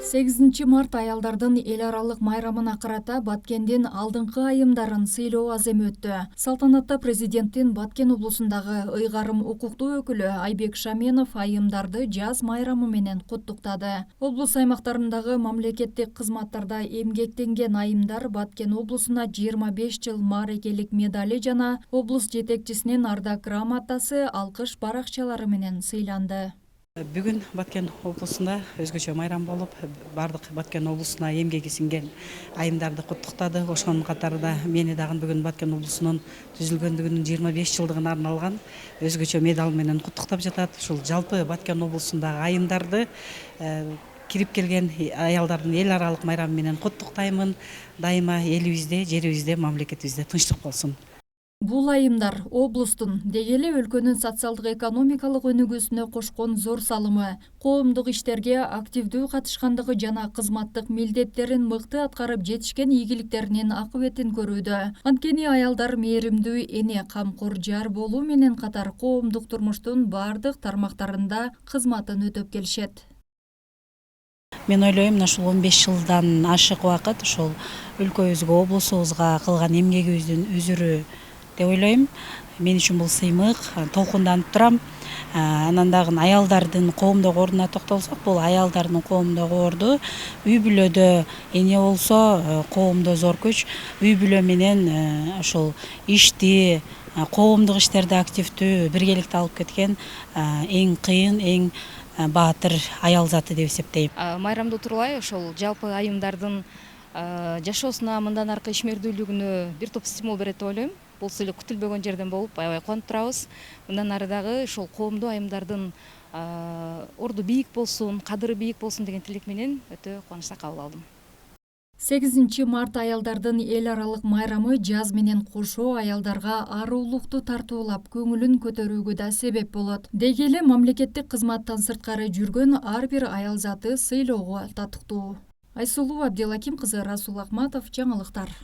8 март аялдардын эл аралык майрамына карата Баткендин алдыңкы айымдарын сыйлоо аземі өттү. Салтанатта президенттин Баткен облусундагы ыйгарым укуктуу өкүлү Айбек Шаменов айымдарды жаз майрамы менен куттуктады. Облус аймактарындагы мамлекеттик кызматтарда эмгектенген айымдар Баткен облусуна 25 жыл маарекелик медали жана облус жетекчисинин ардак грамотасы, алкыш баракчалары менен сыйланды. Бүгін Баткен облысында өзгөчө майрам болуп, бардык Баткен облусуна эмгеги сиңген айымдарды куттуктады. Ошонун катарында мени дагы бүгүн Баткен облусунун түзүлгөндүгүнүн 25 жылдыгына арналган өзгөчө медаль менен куттуктап жатат. Ушул жалпы Баткен облусундагы айымдарды кирип келген аялдардын эл аралык майрамы менен куттуктаймын. Дайыма элибизде, жерибизде, мамлекетибизде тынчтык болсун. Бул айымдар облустун деги эле өлкөнүн социалдык экономикалык өнүгүүсүнө кошкон зор салымы, коомдук иштерге активдүү катышкандыгы жана кызматтык милдеттерин мыкты аткарып жетишкен ийгиликтеринин акыбетин көрүүдө. Анткени аялдар мээримдүү эне, камкор жар болуу менен катар коомдук турмуштун бардык тармактарында кызматын өтөп келишет. Мен ойлойм, ушул 15 жылдан ашык убакыт ушул өлкөбүзгө, облусубузга кылган эмгегибиздин үзүрү деп ойлойм. Мен үчүн бул сыймык, толкунданып турам. Анан дагы аялдардын коомдогу ордуна токтолсок, бул аялдардын коомдогу орду үй бүлөдө эне болсо коомдо зор күч, үй бүлө менен ошол ишти, коомдук иштерди активдүү биргеликте алып кеткен эң кыйын, эң баатыр аял заты деп эсептейм. Майрамды тууралай ошол жалпы айымдардын жашоосуна, мындан аркы ишмердүүлүгүнө бир топ стимул берет деп ойлойм. Бул сыйлык күтүлбөгөн жерден болуп, аябай кубанып турабыз. Мындан ары дагы ошол коомдуу айымдардын орду бийик болсун, кадыры бийик болсун деген тилек менен өтө кубанычта кабыл алдым. 8 март аялдардын эл аралык майрамы жаз менен кошо аялдарга аруулукту тартуулап, көңүлүн көтөрүүгө да себеп болот. Деги эле мамлекеттик кызматтан сырткары жүргөн ар бир аял заты сыйлоого татыктуу. Айсулуу Абдилаким кызы, Расул Ахматов, жаңылыктар.